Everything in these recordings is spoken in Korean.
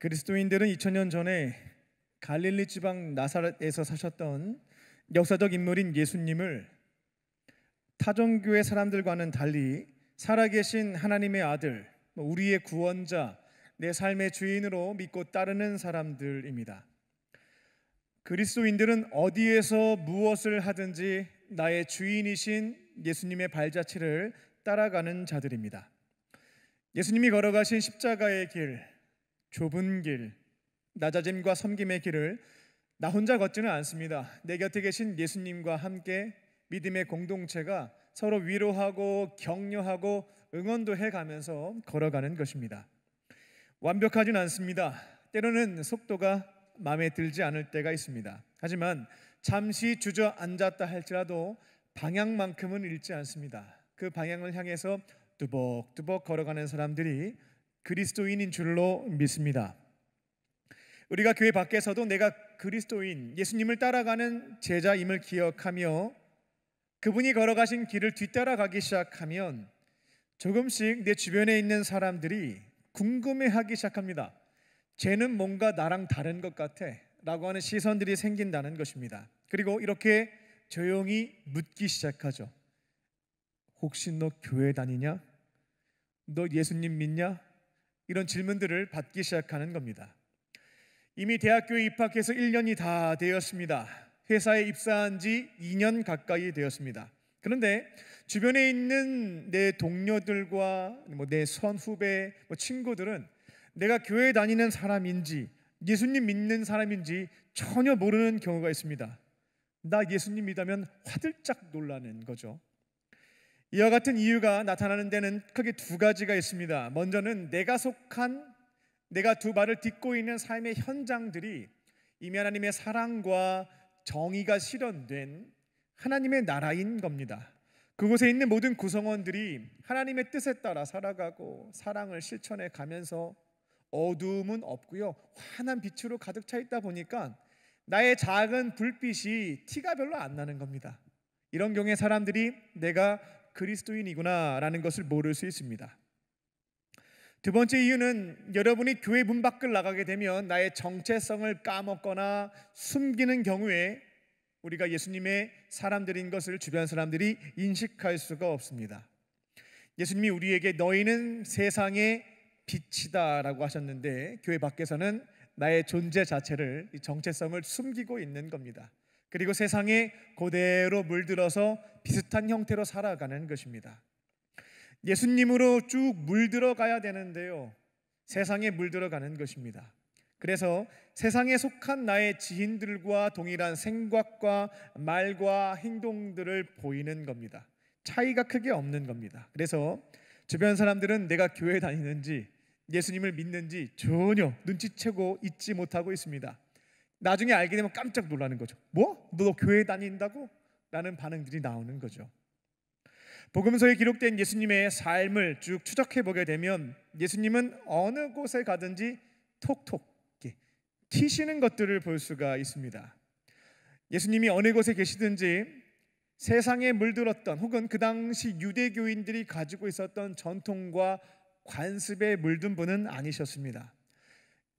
그리스도인들은 2000년 전에 갈릴리 지방 나사렛에서 사셨던 역사적 인물인 예수님을 타종교의 사람들과는 달리 살아계신 하나님의 아들, 우리의 구원자, 내 삶의 주인으로 믿고 따르는 사람들입니다. 그리스도인들은 어디에서 무엇을 하든지 나의 주인이신 예수님의 발자취를 따라가는 자들입니다. 예수님이 걸어가신 십자가의 길, 좁은 길, 낮아짐과 섬김의 길을 나 혼자 걷지는 않습니다. 내 곁에 계신 예수님과 함께 믿음의 공동체가 서로 위로하고 격려하고 응원도 해가면서 걸어가는 것입니다. 완벽하진 않습니다. 때로는 속도가 마음에 들지 않을 때가 있습니다. 하지만 잠시 주저앉았다 할지라도 방향만큼은 잃지 않습니다. 그 방향을 향해서 뚜벅뚜벅 걸어가는 사람들이 그리스도인인 줄로 믿습니다. 우리가 교회 밖에서도 내가 그리스도인, 예수님을 따라가는 제자임을 기억하며 그분이 걸어가신 길을 뒤따라가기 시작하면 조금씩 내 주변에 있는 사람들이 궁금해하기 시작합니다. 쟤는 뭔가 나랑 다른 것 같아 라고 하는 시선들이 생긴다는 것입니다. 그리고 이렇게 조용히 묻기 시작하죠. 혹시 너 교회 다니냐? 너 예수님 믿냐? 이런 질문들을 받기 시작하는 겁니다. 이미 대학교에 입학해서 1년이 다 되었습니다. 회사에 입사한 지 2년 가까이 되었습니다. 그런데 주변에 있는 내 동료들과 내 선후배, 친구들은 내가 교회 다니는 사람인지 예수님 믿는 사람인지 전혀 모르는 경우가 있습니다. 나 예수님 믿으면 화들짝 놀라는 거죠. 이와 같은 이유가 나타나는 데는 크게 두 가지가 있습니다. 먼저는 내가 두 발을 딛고 있는 삶의 현장들이 이미 하나님의 사랑과 정의가 실현된 하나님의 나라인 겁니다. 그곳에 있는 모든 구성원들이 하나님의 뜻에 따라 살아가고 사랑을 실천해 가면서 어두움은 없고요, 환한 빛으로 가득 차 있다 보니까 나의 작은 불빛이 티가 별로 안 나는 겁니다. 이런 경우에 사람들이 내가 그리스도인이구나 라는 것을 모를 수 있습니다. 두 번째 이유는 여러분이 교회 문 밖을 나가게 되면 나의 정체성을 까먹거나 숨기는 경우에 우리가 예수님의 사람들인 것을 주변 사람들이 인식할 수가 없습니다. 예수님이 우리에게 너희는 세상의 빛이다 라고 하셨는데 교회 밖에서는 나의 존재 자체를, 이 정체성을 숨기고 있는 겁니다. 그리고 세상에 그대로 물들어서 비슷한 형태로 살아가는 것입니다. 예수님으로 쭉 물들어 가야 되는데요, 세상에 물들어가는 것입니다. 그래서 세상에 속한 나의 지인들과 동일한 생각과 말과 행동들을 보이는 겁니다. 차이가 크게 없는 겁니다. 그래서 주변 사람들은 내가 교회 다니는지 예수님을 믿는지 전혀 눈치채고 있지 못하고 있습니다. 나중에 알게 되면 깜짝 놀라는 거죠. 뭐? 너 교회 다닌다고? 라는 반응들이 나오는 거죠. 복음서에 기록된 예수님의 삶을 쭉 추적해 보게 되면 예수님은 어느 곳에 가든지 톡톡 튀시는 것들을 볼 수가 있습니다. 예수님이 어느 곳에 계시든지 세상에 물들었던 혹은 그 당시 유대교인들이 가지고 있었던 전통과 관습에 물든 분은 아니셨습니다.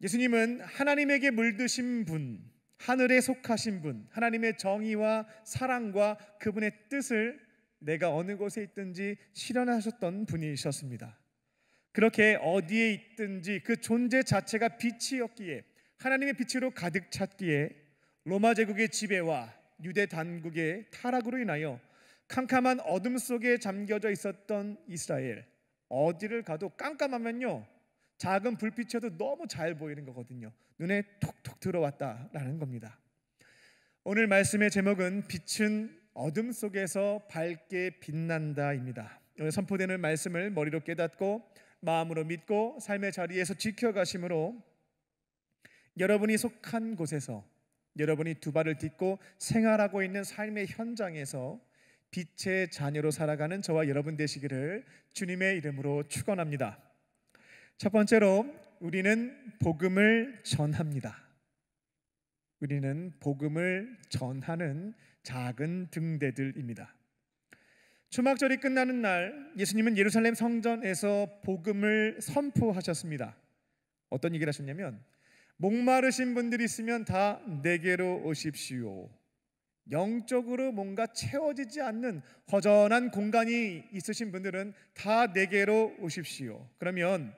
예수님은 하나님에게 물드신 분, 하늘에 속하신 분, 하나님의 정의와 사랑과 그분의 뜻을 내가 어느 곳에 있든지 실현하셨던 분이셨습니다. 그렇게 어디에 있든지 그 존재 자체가 빛이었기에, 하나님의 빛으로 가득 찼기에 로마 제국의 지배와 유대 단국의 타락으로 인하여 캄캄한 어둠 속에 잠겨져 있었던 이스라엘, 어디를 가도 깜깜하면요 작은 불빛이어도 너무 잘 보이는 거거든요. 눈에 톡톡 들어왔다라는 겁니다. 오늘 말씀의 제목은 빛은 어둠 속에서 밝게 빛난다입니다. 오늘 선포되는 말씀을 머리로 깨닫고 마음으로 믿고 삶의 자리에서 지켜가심으로 여러분이 속한 곳에서, 여러분이 두 발을 딛고 생활하고 있는 삶의 현장에서 빛의 자녀로 살아가는 저와 여러분 되시기를 주님의 이름으로 축원합니다. 첫 번째로 우리는 복음을 전합니다. 우리는 복음을 전하는 작은 등대들입니다. 초막절이 끝나는 날 예수님은 예루살렘 성전에서 복음을 선포하셨습니다. 어떤 얘기를 하셨냐면, 목마르신 분들이 있으면 다 내게로 오십시오. 영적으로 뭔가 채워지지 않는 허전한 공간이 있으신 분들은 다 내게로 오십시오. 그러면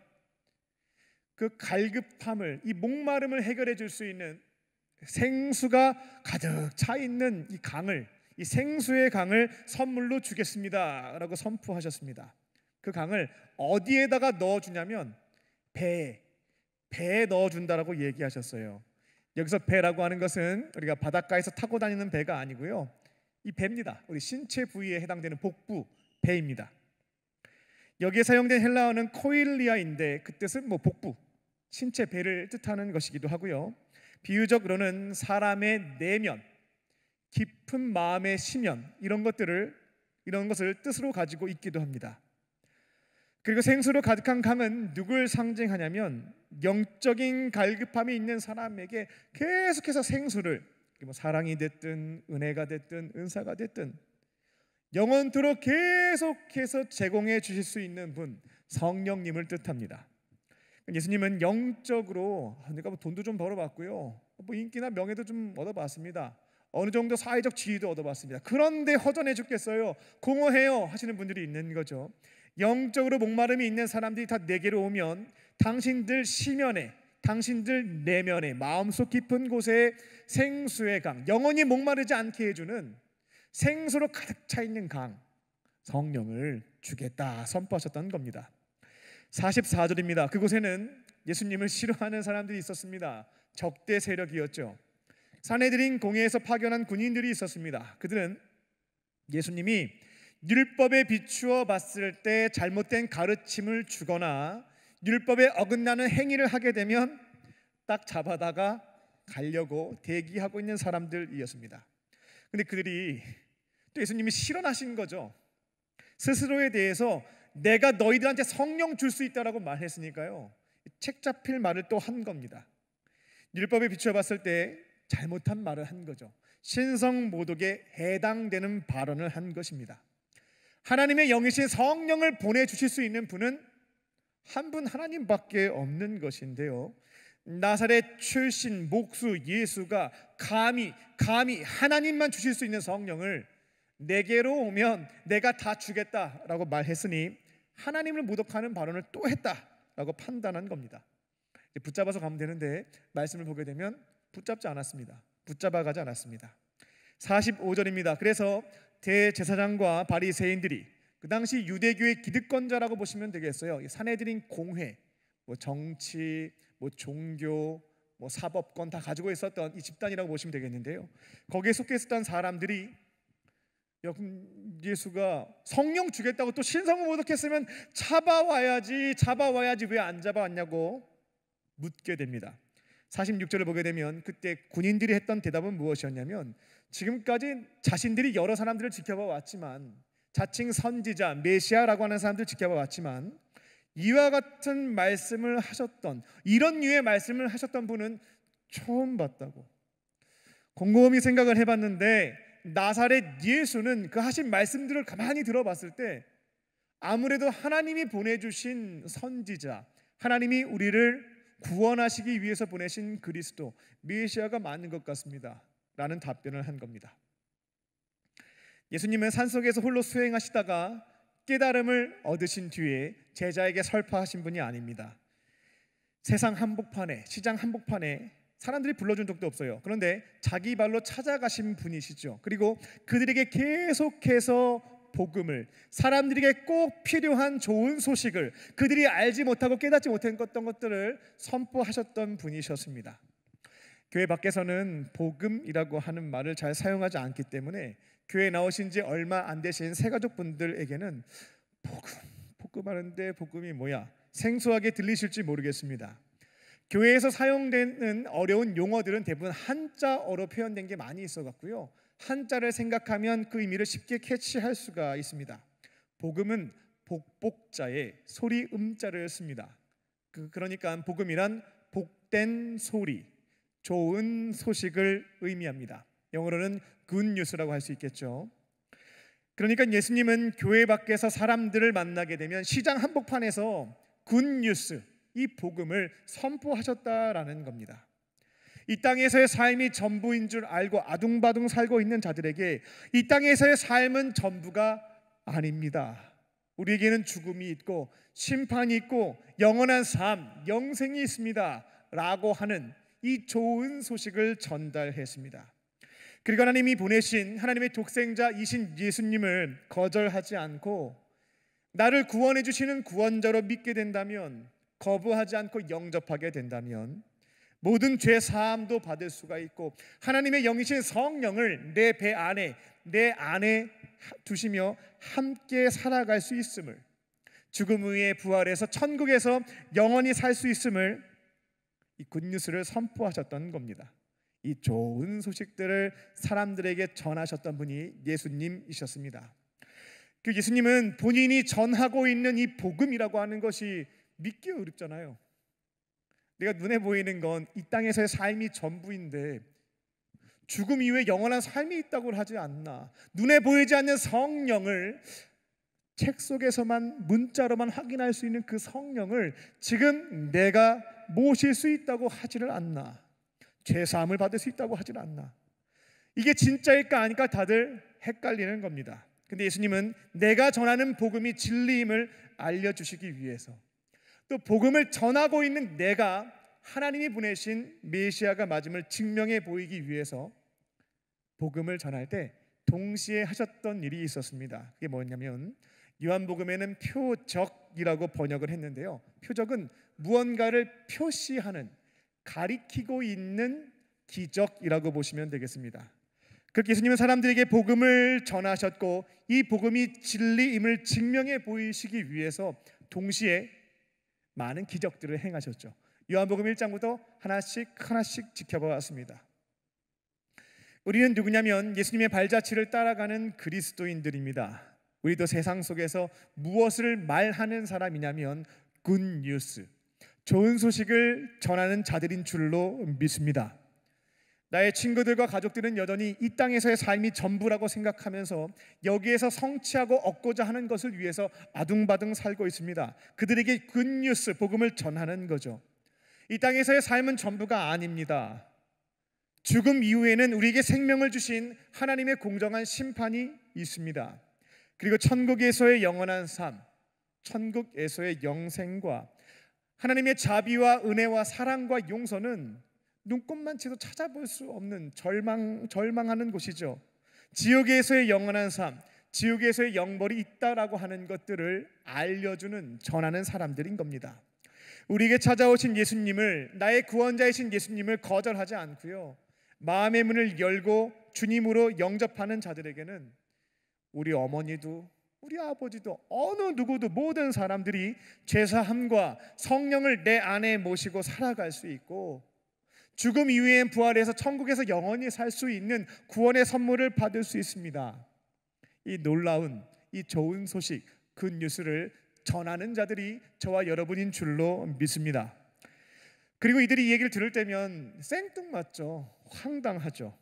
그 갈급함을, 이 목마름을 해결해 줄 수 있는 생수가 가득 차 있는 이 강을, 이 생수의 강을 선물로 주겠습니다 라고 선포하셨습니다. 그 강을 어디에다가 넣어주냐면 배에 넣어준다라고 얘기하셨어요. 여기서 배라고 하는 것은 우리가 바닷가에서 타고 다니는 배가 아니고요, 이 배입니다. 우리 신체 부위에 해당되는 복부, 배입니다. 여기에 사용된 헬라어는 코일리아인데 그 뜻은 복부, 신체 배를 뜻하는 것이기도 하고요, 비유적으로는 사람의 내면, 깊은 마음의 심연, 이런 것을 뜻으로 가지고 있기도 합니다. 그리고 생수로 가득한 강은 누굴 상징하냐면 영적인 갈급함이 있는 사람에게 계속해서 생수를, 사랑이 됐든 은혜가 됐든 은사가 됐든 영원토록 계속해서 제공해 주실 수 있는 분, 성령님을 뜻합니다. 예수님은 영적으로 내가 돈도 좀 벌어봤고요, 인기나 명예도 좀 얻어봤습니다, 어느 정도 사회적 지위도 얻어봤습니다, 그런데 허전해 죽겠어요, 공허해요 하시는 분들이 있는 거죠. 영적으로 목마름이 있는 사람들이 다 내게로 오면 당신들 시면에, 당신들 내면에, 마음속 깊은 곳에 생수의 강, 영원히 목마르지 않게 해주는 생수로 가득 차 있는 강, 성령을 주겠다 선포하셨던 겁니다. 44절입니다. 그곳에는 예수님을 싫어하는 사람들이 있었습니다. 적대 세력이었죠. 산헤드린 공회에서 파견한 군인들이 있었습니다. 그들은 예수님이 율법에 비추어 봤을 때 잘못된 가르침을 주거나 율법에 어긋나는 행위를 하게 되면 딱 잡아다가 가려고 대기하고 있는 사람들이었습니다. 근데 그들이 또 예수님이 실언하신 거죠. 스스로에 대해서 내가 너희들한테 성령 줄 수 있다라고 말했으니까요, 책 잡힐 말을 또 한 겁니다. 율법에 비추어 봤을 때 잘못한 말을 한 거죠. 신성모독에 해당되는 발언을 한 것입니다. 하나님의 영이신 성령을 보내주실 수 있는 분은 한 분 하나님밖에 없는 것인데요, 나사렛 출신 목수 예수가 감히 하나님만 주실 수 있는 성령을 내게로 오면 내가 다 주겠다라고 말했으니 하나님을 모독하는 발언을 또 했다라고 판단한 겁니다. 붙잡아서 가면 되는데 말씀을 보게 되면 붙잡지 않았습니다. 붙잡아가지 않았습니다. 45절입니다. 그래서 대제사장과 바리새인들이, 그 당시 유대교의 기득권자라고 보시면 되겠어요. 산헤드린 공회, 정치, 종교, 사법권 다 가지고 있었던 이 집단이라고 보시면 되겠는데요, 거기에 속해 있었던 사람들이 예수가 성령 주겠다고 또 신성을 모독했으면 잡아와야지 왜 안 잡아왔냐고 묻게 됩니다. 46절을 보게 되면 그때 군인들이 했던 대답은 무엇이었냐면, 지금까지 자신들이 여러 사람들을 지켜봐 왔지만, 자칭 선지자, 메시아라고 하는 사람들을 지켜봐 왔지만, 이와 같은 말씀을 하셨던, 이런 류의 말씀을 하셨던 분은 처음 봤다고. 곰곰이 생각을 해봤는데 나사렛 예수는 그 하신 말씀들을 가만히 들어봤을 때 아무래도 하나님이 보내주신 선지자, 하나님이 우리를 구원하시기 위해서 보내신 그리스도, 메시아가 맞는 것 같습니다 라는 답변을 한 겁니다. 예수님은 산속에서 홀로 수행하시다가 깨달음을 얻으신 뒤에 제자에게 설파하신 분이 아닙니다. 세상 한복판에, 시장 한복판에 사람들이 불러준 적도 없어요. 그런데 자기 발로 찾아가신 분이시죠. 그리고 그들에게 계속해서 복음을, 사람들에게 꼭 필요한 좋은 소식을, 그들이 알지 못하고 깨닫지 못했던 것들을 선포하셨던 분이셨습니다. 교회 밖에서는 복음이라고 하는 말을 잘 사용하지 않기 때문에 교회에 나오신 지 얼마 안 되신 새가족분들에게는 복음하는데 복음이 뭐야? 생소하게 들리실지 모르겠습니다. 교회에서 사용되는 어려운 용어들은 대부분 한자어로 표현된 게 많이 있어 갖고요, 한자를 생각하면 그 의미를 쉽게 캐치할 수가 있습니다. 복음은 복복자에 소리 음자를 씁니다. 그러니까 복음이란 복된 소리, 좋은 소식을 의미합니다. 영어로는 good news라고 할 수 있겠죠. 그러니까 예수님은 교회 밖에서 사람들을 만나게 되면 시장 한복판에서 good news, 이 복음을 선포하셨다라는 겁니다. 이 땅에서의 삶이 전부인 줄 알고 아둥바둥 살고 있는 자들에게 이 땅에서의 삶은 전부가 아닙니다. 우리에게는 죽음이 있고 심판이 있고 영원한 삶, 영생이 있습니다 라고 하는 이 좋은 소식을 전달했습니다. 그리고 하나님이 보내신 하나님의 독생자이신 예수님을 거절하지 않고 나를 구원해 주시는 구원자로 믿게 된다면, 거부하지 않고 영접하게 된다면 모든 죄 사함도 받을 수가 있고 하나님의 영이신 성령을 내 배 안에, 내 안에 두시며 함께 살아갈 수 있음을, 죽음 후에 부활해서 천국에서 영원히 살 수 있음을, 이 굿뉴스를 선포하셨던 겁니다. 이 좋은 소식들을 사람들에게 전하셨던 분이 예수님이셨습니다. 그 예수님은 본인이 전하고 있는 이 복음이라고 하는 것이 믿기 어렵잖아요. 내가 눈에 보이는 건 이 땅에서의 삶이 전부인데 죽음 이후에 영원한 삶이 있다고 하지 않나. 눈에 보이지 않는 성령을, 책 속에서만 문자로만 확인할 수 있는 그 성령을 지금 내가 모실 수 있다고 하지를 않나. 죄사함을 받을 수 있다고 하지는 않나. 이게 진짜일까 아닐까 다들 헷갈리는 겁니다. 근데 예수님은 내가 전하는 복음이 진리임을 알려주시기 위해서, 또 복음을 전하고 있는 내가 하나님이 보내신 메시아가 맞음을 증명해 보이기 위해서 복음을 전할 때 동시에 하셨던 일이 있었습니다. 그게 뭐냐면 요한복음에는 표적이라고 번역을 했는데요, 표적은 무언가를 표시하는, 가리키고 있는 기적이라고 보시면 되겠습니다. 그렇게 예수님은 사람들에게 복음을 전하셨고 이 복음이 진리임을 증명해 보이시기 위해서 동시에 많은 기적들을 행하셨죠. 요한복음 1장부터 하나씩 지켜보았습니다. 우리는 누구냐면 예수님의 발자취를 따라가는 그리스도인들입니다. 우리도 세상 속에서 무엇을 말하는 사람이냐면 굿뉴스, 좋은 소식을 전하는 자들인 줄로 믿습니다. 나의 친구들과 가족들은 여전히 이 땅에서의 삶이 전부라고 생각하면서 여기에서 성취하고 얻고자 하는 것을 위해서 아둥바둥 살고 있습니다. 그들에게 굿뉴스, 복음을 전하는 거죠. 이 땅에서의 삶은 전부가 아닙니다. 죽음 이후에는 우리에게 생명을 주신 하나님의 공정한 심판이 있습니다. 그리고 천국에서의 영원한 삶, 천국에서의 영생과 하나님의 자비와 은혜와 사랑과 용서는 눈꼽만 채도 찾아볼 수 없는 절망하는 곳이죠. 지옥에서의 영원한 삶, 지옥에서의 영벌이 있다라고 하는 것들을 알려주는, 전하는 사람들인 겁니다. 우리에게 찾아오신 예수님을, 나의 구원자이신 예수님을 거절하지 않고요, 마음의 문을 열고 주님으로 영접하는 자들에게는 우리 어머니도 우리 아버지도 어느 누구도 모든 사람들이 죄사함과 성령을 내 안에 모시고 살아갈 수 있고 죽음 이후엔 부활해서 천국에서 영원히 살 수 있는 구원의 선물을 받을 수 있습니다. 이 놀라운, 이 좋은 소식, 굿뉴스를 전하는 자들이 저와 여러분인 줄로 믿습니다. 그리고 이들이 이 얘기를 들을 때면 생뚱맞죠. 황당하죠.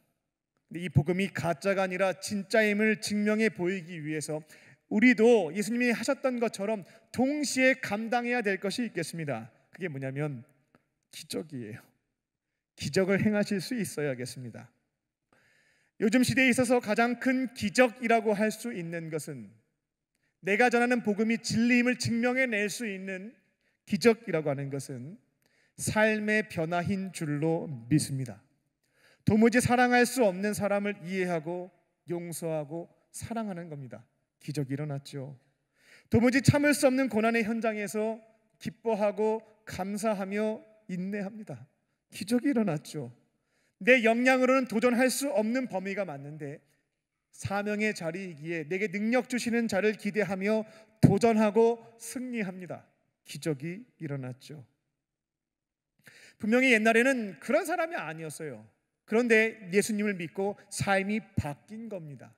근데 이 복음이 가짜가 아니라 진짜임을 증명해 보이기 위해서 우리도 예수님이 하셨던 것처럼 동시에 감당해야 될 것이 있겠습니다. 그게 뭐냐면 기적이에요. 기적을 행하실 수 있어야겠습니다. 요즘 시대에 있어서 가장 큰 기적이라고 할 수 있는 것은, 내가 전하는 복음이 진리임을 증명해낼 수 있는 기적이라고 하는 것은 삶의 변화인 줄로 믿습니다. 도무지 사랑할 수 없는 사람을 이해하고 용서하고 사랑하는 겁니다. 기적이 일어났죠. 도무지 참을 수 없는 고난의 현장에서 기뻐하고 감사하며 인내합니다. 기적이 일어났죠. 내 역량으로는 도전할 수 없는 범위가 맞는데 사명의 자리이기에 내게 능력 주시는 자를 기대하며 도전하고 승리합니다. 기적이 일어났죠. 분명히 옛날에는 그런 사람이 아니었어요. 그런데 예수님을 믿고 삶이 바뀐 겁니다.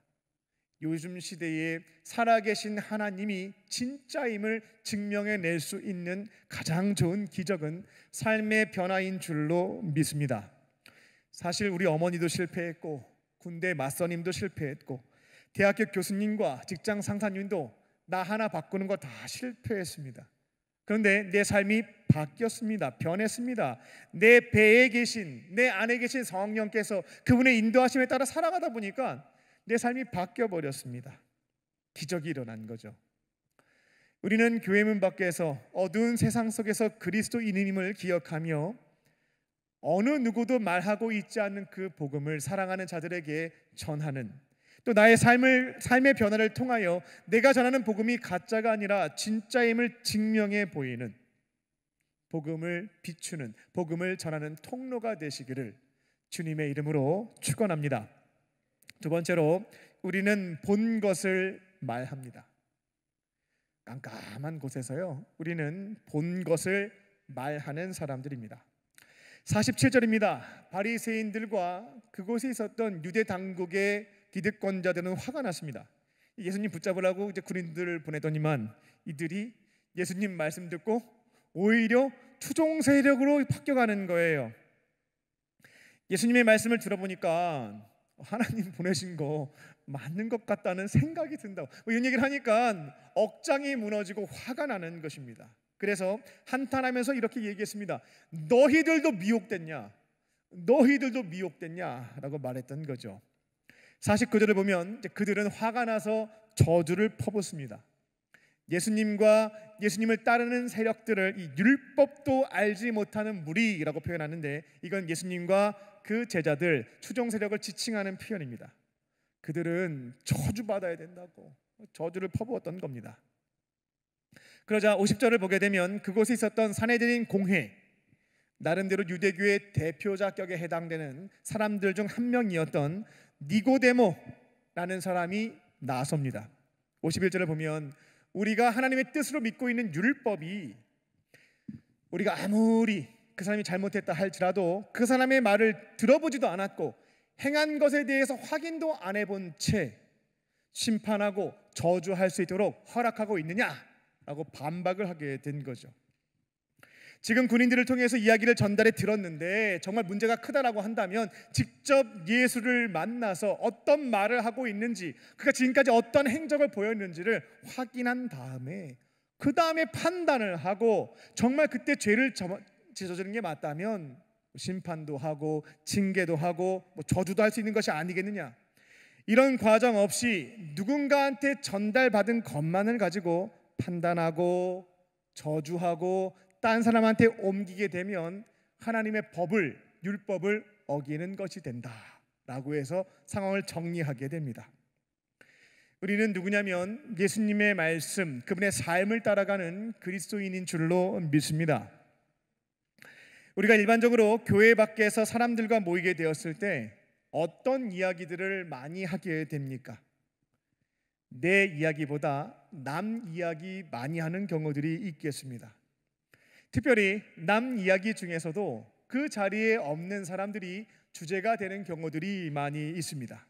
요즘 시대에 살아계신 하나님이 진짜임을 증명해낼 수 있는 가장 좋은 기적은 삶의 변화인 줄로 믿습니다. 사실 우리 어머니도 실패했고 군대 맞선임도 실패했고 대학교 교수님과 직장 상사님도 나 하나 바꾸는 거 다 실패했습니다. 그런데 내 삶이 바뀌었습니다. 변했습니다. 내 배에 계신, 내 안에 계신 성령께서 그분의 인도하심에 따라 살아가다 보니까 내 삶이 바뀌어 버렸습니다. 기적이 일어난 거죠. 우리는 교회 문 밖에서 어두운 세상 속에서 그리스도인임을 기억하며 어느 누구도 말하고 있지 않는 그 복음을 사랑하는 자들에게 전하는, 또 나의 삶의 변화를 통하여 내가 전하는 복음이 가짜가 아니라 진짜임을 증명해 보이는, 복음을 비추는, 복음을 전하는 통로가 되시기를 주님의 이름으로 축원합니다. 두 번째로, 우리는 본 것을 말합니다. 깜깜한 곳에서요, 우리는 본 것을 말하는 사람들입니다. 47절입니다. 바리새인들과 그곳에 있었던 유대 당국의 기득권자들은 화가 났습니다. 예수님 붙잡으라고 이제 군인들을 보내더니만 이들이 예수님 말씀 듣고 오히려 추종 세력으로 바뀌어가는 거예요. 예수님의 말씀을 들어보니까 하나님 보내신 거 맞는 것 같다는 생각이 든다고, 이런 얘기를 하니까 억장이 무너지고 화가 나는 것입니다. 그래서 한탄하면서 이렇게 얘기했습니다. 너희들도 미혹됐냐? 너희들도 미혹됐냐? 라고 말했던 거죠. 49절을 보면 그들은 화가 나서 저주를 퍼붓습니다. 예수님을 따르는 세력들을 이 율법도 알지 못하는 무리라고 표현하는데, 이건 예수님과 그 제자들, 추종 세력을 지칭하는 표현입니다. 그들은 저주받아야 된다고 저주를 퍼부었던 겁니다. 그러자 50절을 보게 되면 그곳에 있었던 산헤드린 공회, 나름대로 유대교의 대표자격에 해당되는 사람들 중 한 명이었던 니고데모라는 사람이 나섭니다. 51절을 보면 우리가 하나님의 뜻으로 믿고 있는 율법이, 우리가 아무리 그 사람이 잘못했다 할지라도 그 사람의 말을 들어보지도 않았고 행한 것에 대해서 확인도 안 해본 채 심판하고 저주할 수 있도록 허락하고 있느냐라고 반박을 하게 된 거죠. 지금 군인들을 통해서 이야기를 전달해 들었는데 정말 문제가 크다라고 한다면 직접 예수를 만나서 어떤 말을 하고 있는지, 그가 지금까지 어떤 행적을 보였는지를 확인한 다음에 그 다음에 판단을 하고 정말 그때 죄를 저지른 게 맞다면 심판도 하고 징계도 하고 저주도 할 수 있는 것이 아니겠느냐. 이런 과정 없이 누군가한테 전달받은 것만을 가지고 판단하고 저주하고 딴 사람한테 옮기게 되면 하나님의 법을, 율법을 어기는 것이 된다라고 해서 상황을 정리하게 됩니다. 우리는 누구냐면 예수님의 말씀, 그분의 삶을 따라가는 그리스도인인 줄로 믿습니다. 우리가 일반적으로 교회 밖에서 사람들과 모이게 되었을 때 어떤 이야기들을 많이 하게 됩니까? 내 이야기보다 남 이야기 많이 하는 경우들이 있겠습니다. 특별히 남 이야기 중에서도 그 자리에 없는 사람들이 주제가 되는 경우들이 많이 있습니다.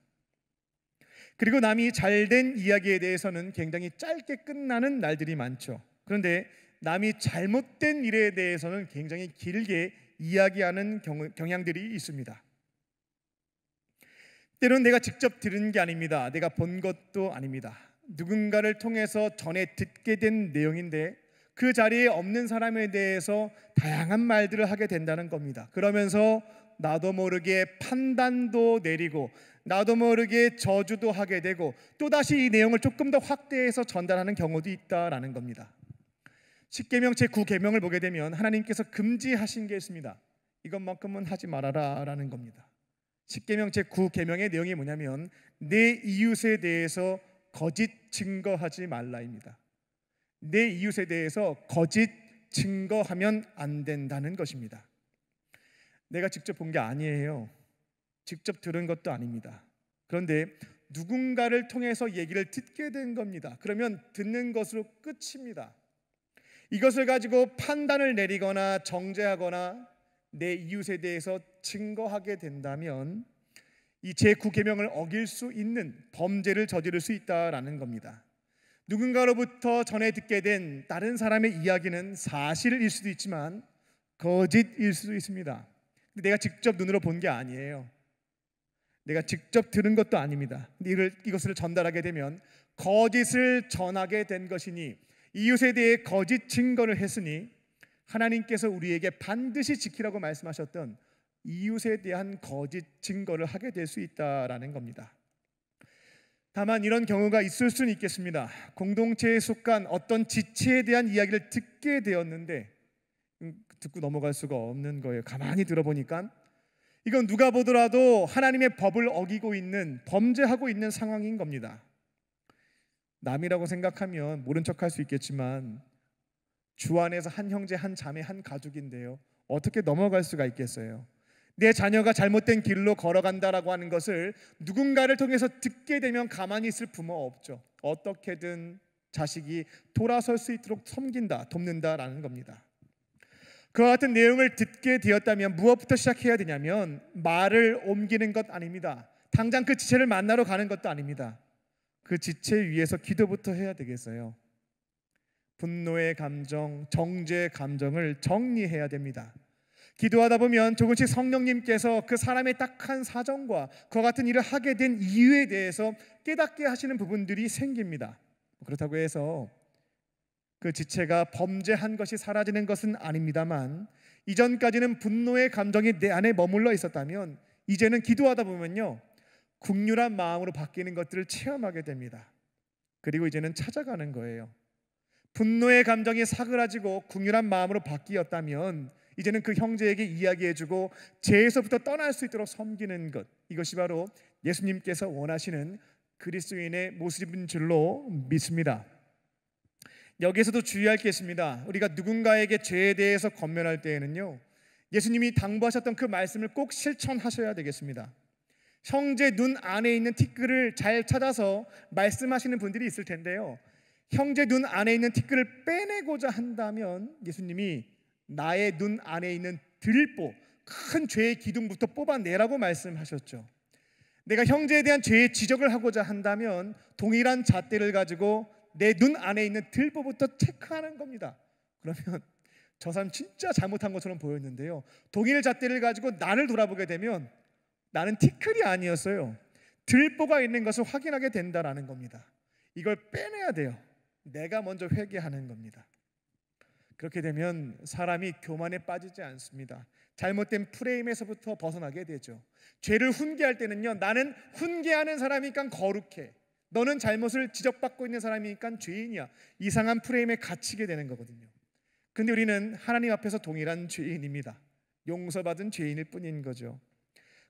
그리고 남이 잘된 이야기에 대해서는 굉장히 짧게 끝나는 날들이 많죠. 그런데 남이 잘못된 일에 대해서는 굉장히 길게 이야기하는 경향들이 있습니다. 때로는 내가 직접 들은 게 아닙니다. 내가 본 것도 아닙니다. 누군가를 통해서 전해 듣게 된 내용인데 그 자리에 없는 사람에 대해서 다양한 말들을 하게 된다는 겁니다. 그러면서 나도 모르게 판단도 내리고 나도 모르게 저주도 하게 되고 또다시 이 내용을 조금 더 확대해서 전달하는 경우도 있다라는 겁니다. 십계명 제9계명을 보게 되면 하나님께서 금지하신 게 있습니다. 이것만큼은 하지 말아라 라는 겁니다. 십계명 제9계명의 내용이 뭐냐면 내 이웃에 대해서 거짓 증거하지 말라입니다. 내 이웃에 대해서 거짓 증거하면 안 된다는 것입니다. 내가 직접 본 게 아니에요. 직접 들은 것도 아닙니다. 그런데 누군가를 통해서 얘기를 듣게 된 겁니다. 그러면 듣는 것으로 끝입니다. 이것을 가지고 판단을 내리거나 정죄하거나 내 이웃에 대해서 증거하게 된다면 이 제9계명을 어길 수 있는 범죄를 저지를 수 있다라는 겁니다. 누군가로부터 전해 듣게 된 다른 사람의 이야기는 사실일 수도 있지만 거짓일 수도 있습니다. 근데 내가 직접 눈으로 본 게 아니에요. 내가 직접 들은 것도 아닙니다. 근데 이것을 전달하게 되면 거짓을 전하게 된 것이니 이웃에 대해 거짓 증거를 했으니 하나님께서 우리에게 반드시 지키라고 말씀하셨던 이웃에 대한 거짓 증거를 하게 될 수 있다라는 겁니다. 다만 이런 경우가 있을 수는 있겠습니다. 공동체에 속한 어떤 지체에 대한 이야기를 듣게 되었는데 듣고 넘어갈 수가 없는 거예요. 가만히 들어보니까 이건 누가 보더라도 하나님의 법을 어기고 있는, 범죄하고 있는 상황인 겁니다. 남이라고 생각하면 모른 척할 수 있겠지만 주 안에서 한 형제, 한 자매, 한 가족인데요, 어떻게 넘어갈 수가 있겠어요? 내 자녀가 잘못된 길로 걸어간다라고 하는 것을 누군가를 통해서 듣게 되면 가만히 있을 부모 없죠. 어떻게든 자식이 돌아설 수 있도록 섬긴다, 돕는다라는 겁니다. 그와 같은 내용을 듣게 되었다면 무엇부터 시작해야 되냐면 말을 옮기는 것 아닙니다. 당장 그 지체를 만나러 가는 것도 아닙니다. 그 지체 위에서 기도부터 해야 되겠어요. 분노의 감정, 정죄의 감정을 정리해야 됩니다. 기도하다 보면 조금씩 성령님께서 그 사람의 딱한 사정과 그와 같은 일을 하게 된 이유에 대해서 깨닫게 하시는 부분들이 생깁니다. 그렇다고 해서 그 지체가 범죄한 것이 사라지는 것은 아닙니다만, 이전까지는 분노의 감정이 내 안에 머물러 있었다면 이제는 기도하다 보면요, 긍휼한 마음으로 바뀌는 것들을 체험하게 됩니다. 그리고 이제는 찾아가는 거예요. 분노의 감정이 사그라지고 긍휼한 마음으로 바뀌었다면 이제는 그 형제에게 이야기해주고 죄에서부터 떠날 수 있도록 섬기는 것, 이것이 바로 예수님께서 원하시는 그리스도인의 모습인 줄로 믿습니다. 여기에서도 주의할 게 있습니다. 우리가 누군가에게 죄에 대해서 권면할 때에는요, 예수님이 당부하셨던 그 말씀을 꼭 실천하셔야 되겠습니다. 형제 눈 안에 있는 티끌을 잘 찾아서 말씀하시는 분들이 있을 텐데요, 형제 눈 안에 있는 티끌을 빼내고자 한다면 예수님이 나의 눈 안에 있는 들보, 큰 죄의 기둥부터 뽑아내라고 말씀하셨죠. 내가 형제에 대한 죄의 지적을 하고자 한다면 동일한 잣대를 가지고 내 눈 안에 있는 들보부터 체크하는 겁니다. 그러면 저 사람 진짜 잘못한 것처럼 보였는데요, 동일 잣대를 가지고 나를 돌아보게 되면 나는 티끌이 아니었어요. 들보가 있는 것을 확인하게 된다라는 겁니다. 이걸 빼내야 돼요. 내가 먼저 회개하는 겁니다. 그렇게 되면 사람이 교만에 빠지지 않습니다. 잘못된 프레임에서부터 벗어나게 되죠. 죄를 훈계할 때는요, 나는 훈계하는 사람이니까 거룩해, 너는 잘못을 지적받고 있는 사람이니까 죄인이야, 이상한 프레임에 갇히게 되는 거거든요. 근데 우리는 하나님 앞에서 동일한 죄인입니다. 용서받은 죄인일 뿐인 거죠.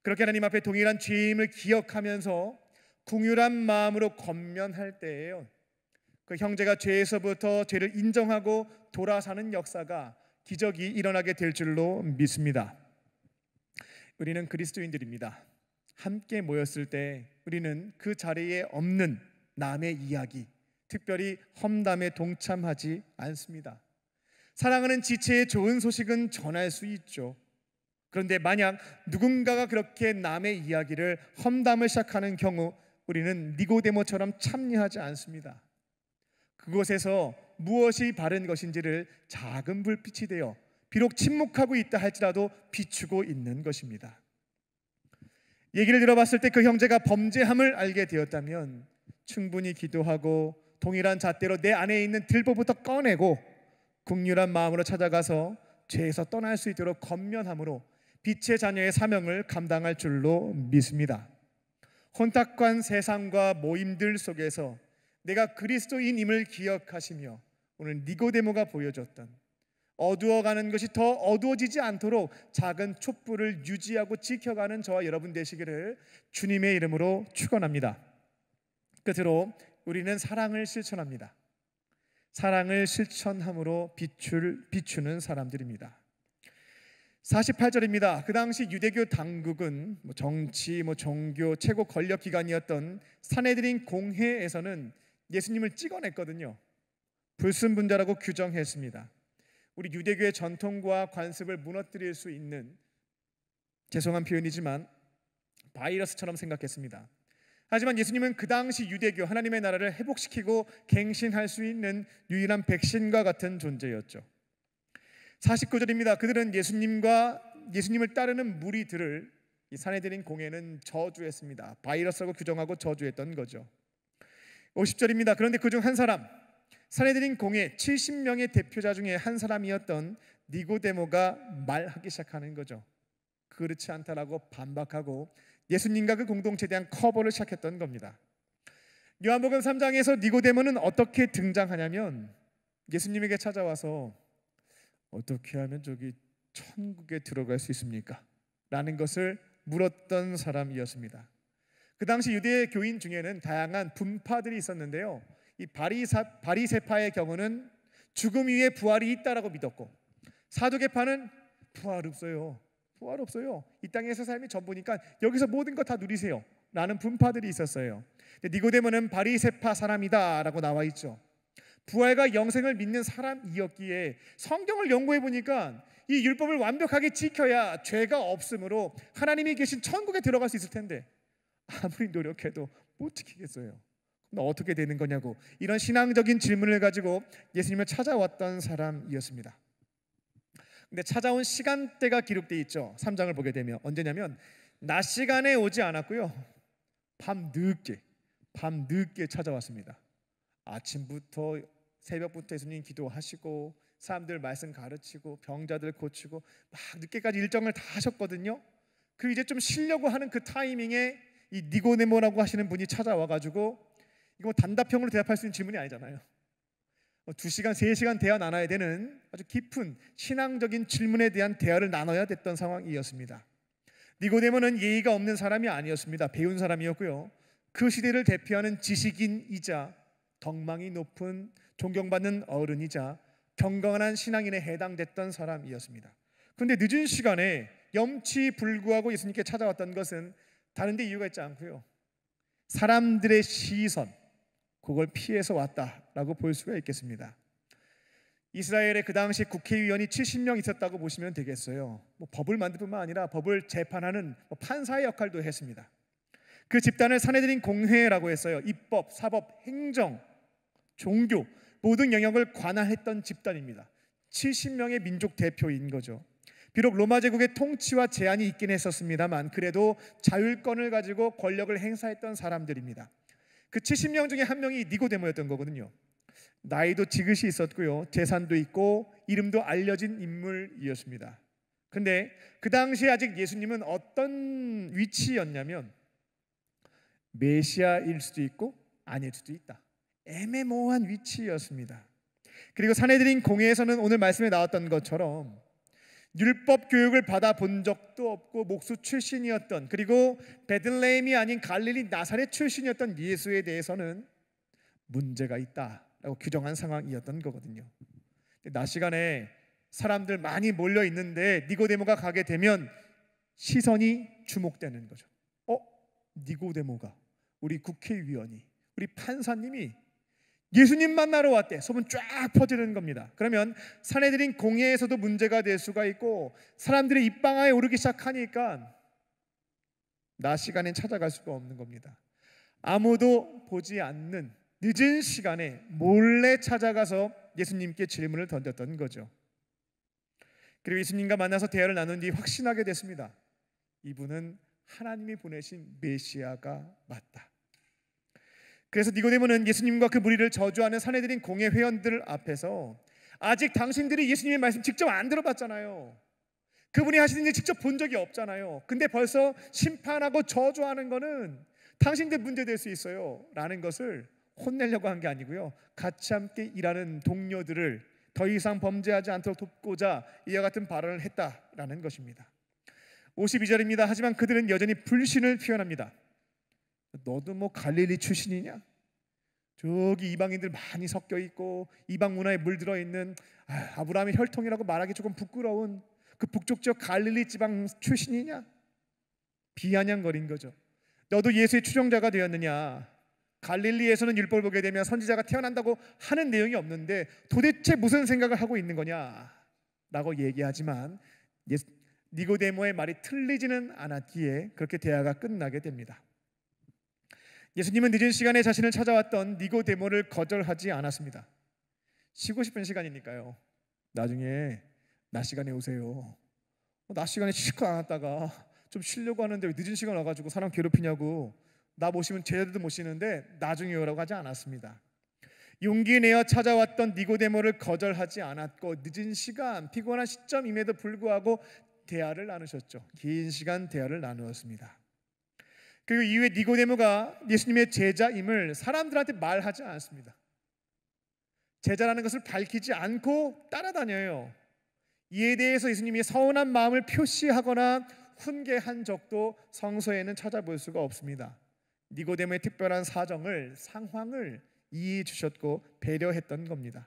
그렇게 하나님 앞에 동일한 죄임을 기억하면서 긍휼한 마음으로 권면할 때에요, 그 형제가 죄에서부터 죄를 인정하고 돌아서는 역사가, 기적이 일어나게 될 줄로 믿습니다. 우리는 그리스도인들입니다. 함께 모였을 때 우리는 그 자리에 없는 남의 이야기, 특별히 험담에 동참하지 않습니다. 사랑하는 지체의 좋은 소식은 전할 수 있죠. 그런데 만약 누군가가 그렇게 남의 이야기를, 험담을 시작하는 경우 우리는 니고데모처럼 참여하지 않습니다. 그곳에서 무엇이 바른 것인지를 작은 불빛이 되어 비록 침묵하고 있다 할지라도 비추고 있는 것입니다. 얘기를 들어봤을 때 그 형제가 범죄함을 알게 되었다면 충분히 기도하고 동일한 잣대로 내 안에 있는 들보부터 꺼내고 긍휼한 마음으로 찾아가서 죄에서 떠날 수 있도록 권면함으로 빛의 자녀의 사명을 감당할 줄로 믿습니다. 혼탁한 세상과 모임들 속에서 내가 그리스도인임을 기억하시며 오늘 니고데모가 보여줬던 어두워가는 것이 더 어두워지지 않도록 작은 촛불을 유지하고 지켜가는 저와 여러분 되시기를 주님의 이름으로 축원합니다. 끝으로 우리는 사랑을 실천합니다. 사랑을 실천함으로 비추는 사람들입니다. 48절입니다. 그 당시 유대교 당국은 정치, 종교 최고 권력기관이었던 산헤드린 공회에서는 예수님을 찍어냈거든요. 불순분자라고 규정했습니다. 우리 유대교의 전통과 관습을 무너뜨릴 수 있는, 죄송한 표현이지만 바이러스처럼 생각했습니다. 하지만 예수님은 그 당시 유대교, 하나님의 나라를 회복시키고 갱신할 수 있는 유일한 백신과 같은 존재였죠. 49절입니다. 그들은 예수님을 따르는 무리들을 이 산헤드린 공회는 저주했습니다. 바이러스라고 규정하고 저주했던 거죠. 50절입니다. 그런데 그중 한 사람, 산헤드린 공회 70명의 대표자 중에 한 사람이었던 니고데모가 말하기 시작하는 거죠. 그렇지 않다라고 반박하고 예수님과 그 공동체에 대한 커버를 시작했던 겁니다. 요한복음 3장에서 니고데모는 어떻게 등장하냐면 예수님에게 찾아와서 어떻게 하면 저기 천국에 들어갈 수 있습니까? 라는 것을 물었던 사람이었습니다. 그 당시 유대 교인 중에는 다양한 분파들이 있었는데요, 이 바리새파의 경우는 죽음 위에 부활이 있다라고 믿었고, 사두개파는 부활 없어요. 부활 없어요. 이 땅에서 삶이 전부니까 여기서 모든 거 다 누리세요 라는 분파들이 있었어요. 니고데모는 바리새파 사람이다라고 나와 있죠. 부활과 영생을 믿는 사람이었기에 성경을 연구해 보니까 이 율법을 완벽하게 지켜야 죄가 없으므로 하나님이 계신 천국에 들어갈 수 있을 텐데 아무리 노력해도 못 지키겠어요. 그럼 어떻게 되는 거냐고, 이런 신앙적인 질문을 가지고 예수님을 찾아왔던 사람이었습니다. 근데 찾아온 시간대가 기록되어 있죠. 3장을 보게 되면 언제냐면 낮 시간에 오지 않았고요, 밤 늦게 찾아왔습니다. 아침부터 새벽부터 예수님 기도하시고 사람들 말씀 가르치고 병자들 고치고 막 늦게까지 일정을 다 하셨거든요. 그리고 이제 좀 쉬려고 하는 그 타이밍에 이 니고데모라고 하시는 분이 찾아와가지고, 이거 단답형으로 대답할 수 있는 질문이 아니잖아요. 2시간, 3시간 대화 나눠야 되는 아주 깊은 신앙적인 질문에 대한 대화를 나눠야 됐던 상황이었습니다. 니고데모는 예의가 없는 사람이 아니었습니다. 배운 사람이었고요, 그 시대를 대표하는 지식인이자 덕망이 높은 존경받는 어른이자 경건한 신앙인에 해당됐던 사람이었습니다. 그런데 늦은 시간에 염치불구하고 예수님께 찾아왔던 것은 다른 데 이유가 있지 않고요, 사람들의 시선, 그걸 피해서 왔다라고 볼 수가 있겠습니다. 이스라엘에 그 당시 국회의원이 70명 있었다고 보시면 되겠어요. 법을 만들 뿐만 아니라 법을 재판하는 판사의 역할도 했습니다. 그 집단을 사내들인 공회라고 했어요. 입법, 사법, 행정, 종교 모든 영역을 관할했던 집단입니다. 70명의 민족 대표인 거죠. 비록 로마 제국의 통치와 제한이 있긴 했었습니다만 그래도 자율권을 가지고 권력을 행사했던 사람들입니다. 그 70명 중에 한 명이 니고데모였던 거거든요. 나이도 지긋이 있었고요, 재산도 있고 이름도 알려진 인물이었습니다. 근데 그 당시에 아직 예수님은 어떤 위치였냐면 메시아일 수도 있고 아닐 수도 있다, 애매모호한 위치였습니다. 그리고 사내들인 공회에서는 오늘 말씀에 나왔던 것처럼 율법 교육을 받아본 적도 없고 목수 출신이었던, 그리고 베들레헴이 아닌 갈릴리 나사렛 출신이었던 예수에 대해서는 문제가 있다라고 규정한 상황이었던 거거든요. 낮 시간에 사람들 많이 몰려 있는데 니고데모가 가게 되면 시선이 주목되는 거죠. 니고데모가, 우리 국회의원이, 우리 판사님이 예수님 만나러 왔대. 소문 쫙 퍼지는 겁니다. 그러면 사내들인 공회에서도 문제가 될 수가 있고 사람들이 입방아에 오르기 시작하니까 낮 시간엔 찾아갈 수가 없는 겁니다. 아무도 보지 않는 늦은 시간에 몰래 찾아가서 예수님께 질문을 던졌던 거죠. 그리고 예수님과 만나서 대화를 나눈 뒤 확신하게 됐습니다. 이분은 하나님이 보내신 메시아가 맞다. 그래서 니고데모는 예수님과 그 무리를 저주하는 사내들인 공회 회원들 앞에서 아직 당신들이 예수님의 말씀 직접 안 들어봤잖아요. 그분이 하시는 일 직접 본 적이 없잖아요. 근데 벌써 심판하고 저주하는 거는 당신들 문제 될 수 있어요 라는 것을 혼내려고 한 게 아니고요, 같이 함께 일하는 동료들을 더 이상 범죄하지 않도록 돕고자 이와 같은 발언을 했다라는 것입니다. 52절입니다. 하지만 그들은 여전히 불신을 표현합니다. 너도 뭐 갈릴리 출신이냐? 저기 이방인들 많이 섞여 있고 이방 문화에 물들어 있는 아브라함의 혈통이라고 말하기 조금 부끄러운 그 북쪽 지역 갈릴리 지방 출신이냐? 비아냥거린 거죠. 너도 예수의 추종자가 되었느냐? 갈릴리에서는 율법을 보게 되면 선지자가 태어난다고 하는 내용이 없는데 도대체 무슨 생각을 하고 있는 거냐? 라고 얘기하지만 니고데모의 말이 틀리지는 않았기에 그렇게 대화가 끝나게 됩니다. 예수님은 늦은 시간에 자신을 찾아왔던 니고데모를 거절하지 않았습니다. 쉬고 싶은 시간이니까요. 나중에 낮 시간에 오세요. 낮 시간에 실컷 안 왔다가 좀 쉬려고 하는데 왜 늦은 시간 와가지고 사람 괴롭히냐고, 나 모시면 쟤도 모시는데 나중에 오라고 하지 않았습니다. 용기 내어 찾아왔던 니고데모를 거절하지 않았고 늦은 시간, 피곤한 시점임에도 불구하고 대화를 나누셨죠. 긴 시간 대화를 나누었습니다. 그리고 이후에 니고데모가 예수님의 제자임을 사람들한테 말하지 않습니다. 제자라는 것을 밝히지 않고 따라다녀요. 이에 대해서 예수님이 서운한 마음을 표시하거나 훈계한 적도 성서에는 찾아볼 수가 없습니다. 니고데모의 특별한 상황을 이해해 주셨고 배려했던 겁니다.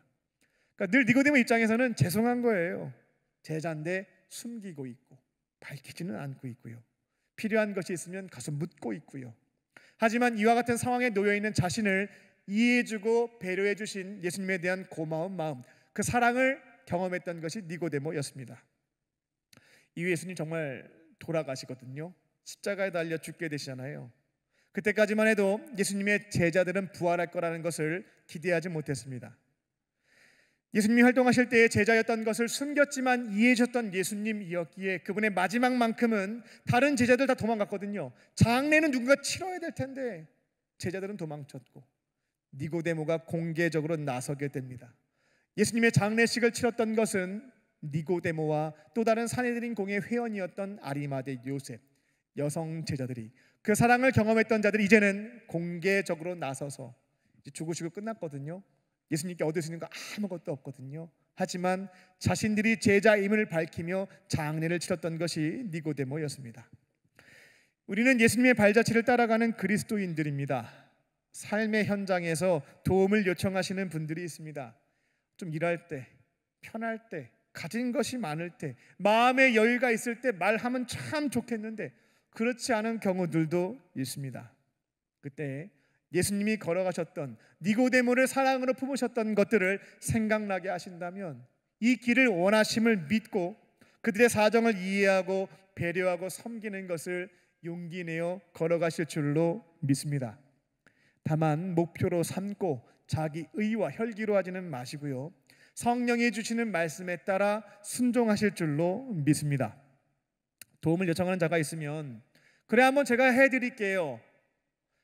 그러니까 늘 니고데모 입장에서는 죄송한 거예요. 제자인데 숨기고 있고 밝히지는 않고 있고요. 필요한 것이 있으면 가서 묻고 있고요. 하지만 이와 같은 상황에 놓여 있는 자신을 이해해주고 배려해 주신 예수님에 대한 고마운 마음, 그 사랑을 경험했던 것이 니고데모였습니다. 이후 예수님 정말 돌아가시거든요. 십자가에 달려 죽게 되시잖아요. 그때까지만 해도 예수님의 제자들은 부활할 거라는 것을 기대하지 못했습니다. 예수님이 활동하실 때의 제자였던 것을 숨겼지만 이해해 주셨던 예수님이었기에 그분의 마지막만큼은 다른 제자들 다 도망갔거든요. 장례는 누군가 치러야 될 텐데 제자들은 도망쳤고 니고데모가 공개적으로 나서게 됩니다. 예수님의 장례식을 치렀던 것은 니고데모와 또 다른 산헤드린 공의 회원이었던 아리마대 요셉, 여성 제자들이, 그 사랑을 경험했던 자들이 이제는 공개적으로 나서서 이제 죽으시고 끝났거든요. 예수님께 얻을 수 있는 거 아무것도 없거든요. 하지만 자신들이 제자임을 밝히며 장례를 치렀던 것이 니고데모였습니다. 우리는 예수님의 발자취를 따라가는 그리스도인들입니다. 삶의 현장에서 도움을 요청하시는 분들이 있습니다. 좀 일할 때, 편할 때, 가진 것이 많을 때, 마음의 여유가 있을 때 말하면 참 좋겠는데 그렇지 않은 경우들도 있습니다. 그때 예수님이 걸어가셨던, 니고데모를 사랑으로 품으셨던 것들을 생각나게 하신다면 이 길을 원하심을 믿고 그들의 사정을 이해하고 배려하고 섬기는 것을 용기 내어 걸어가실 줄로 믿습니다. 다만 목표로 삼고 자기 의와 혈기로 하지는 마시고요, 성령이 주시는 말씀에 따라 순종하실 줄로 믿습니다. 도움을 요청하는 자가 있으면 그래 한번 제가 해드릴게요.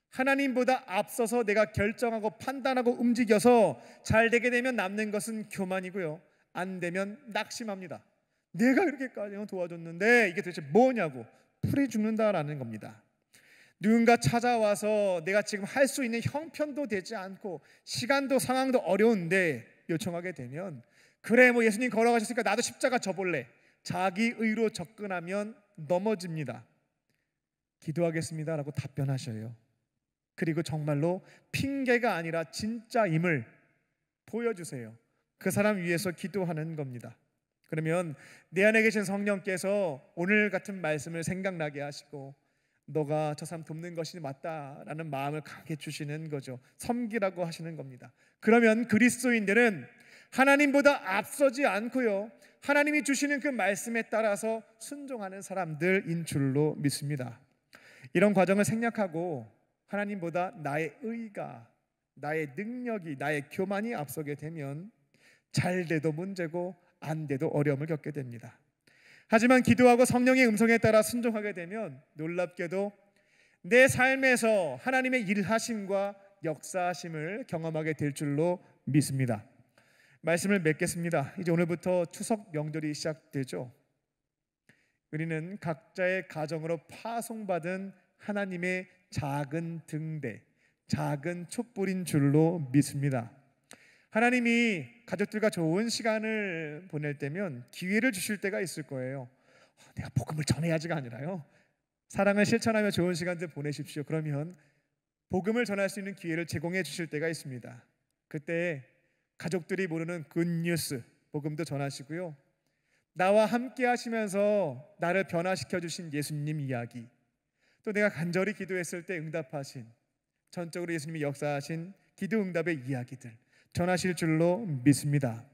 하나님보다 앞서서 내가 결정하고 판단하고 움직여서 잘 되게 되면 남는 것은 교만이고요, 안 되면 낙심합니다. 내가 이렇게까지 도와줬는데 이게 도대체 뭐냐고 풀이 죽는다라는 겁니다. 누군가 찾아와서 내가 지금 할 수 있는 형편도 되지 않고 시간도 상황도 어려운데 요청하게 되면 그래 뭐 예수님 걸어가셨으니까 나도 십자가 져볼래, 자기 의로 접근하면 넘어집니다. 기도하겠습니다라고 답변하셔요. 그리고 정말로 핑계가 아니라 진짜임을 보여주세요. 그 사람 위해서 기도하는 겁니다. 그러면 내 안에 계신 성령께서 오늘 같은 말씀을 생각나게 하시고 너가 저 사람 돕는 것이 맞다라는 마음을 강하게 주시는 거죠. 섬기라고 하시는 겁니다. 그러면 그리스도인들은 하나님보다 앞서지 않고요, 하나님이 주시는 그 말씀에 따라서 순종하는 사람들인 줄로 믿습니다. 이런 과정을 생략하고 하나님보다 나의 의가, 나의 능력이, 나의 교만이 앞서게 되면 잘 돼도 문제고 안 돼도 어려움을 겪게 됩니다. 하지만 기도하고 성령의 음성에 따라 순종하게 되면 놀랍게도 내 삶에서 하나님의 일하심과 역사하심을 경험하게 될 줄로 믿습니다. 말씀을 맺겠습니다. 이제 오늘부터 추석 명절이 시작되죠. 우리는 각자의 가정으로 파송받은 하나님의 작은 등대, 작은 촛불인 줄로 믿습니다. 하나님이 가족들과 좋은 시간을 보낼 때면 기회를 주실 때가 있을 거예요. 내가 복음을 전해야지가 아니라요, 사랑을 실천하며 좋은 시간들 보내십시오. 그러면 복음을 전할 수 있는 기회를 제공해 주실 때가 있습니다. 그때 가족들이 모르는 굿뉴스 복음도 전하시고요, 나와 함께 하시면서 나를 변화시켜 주신 예수님 이야기, 또 내가 간절히 기도했을 때 응답하신, 전적으로 예수님이 역사하신 기도 응답의 이야기들 전하실 줄로 믿습니다.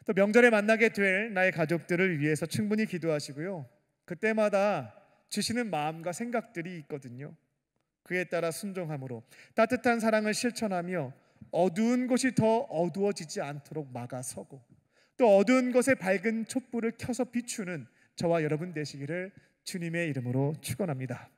또 명절에 만나게 될 나의 가족들을 위해서 충분히 기도하시고요, 그때마다 주시는 마음과 생각들이 있거든요. 그에 따라 순종함으로 따뜻한 사랑을 실천하며 어두운 곳이 더 어두워지지 않도록 막아서고 또 어두운 곳에 밝은 촛불을 켜서 비추는 저와 여러분 되시기를 주님의 이름으로 축원합니다.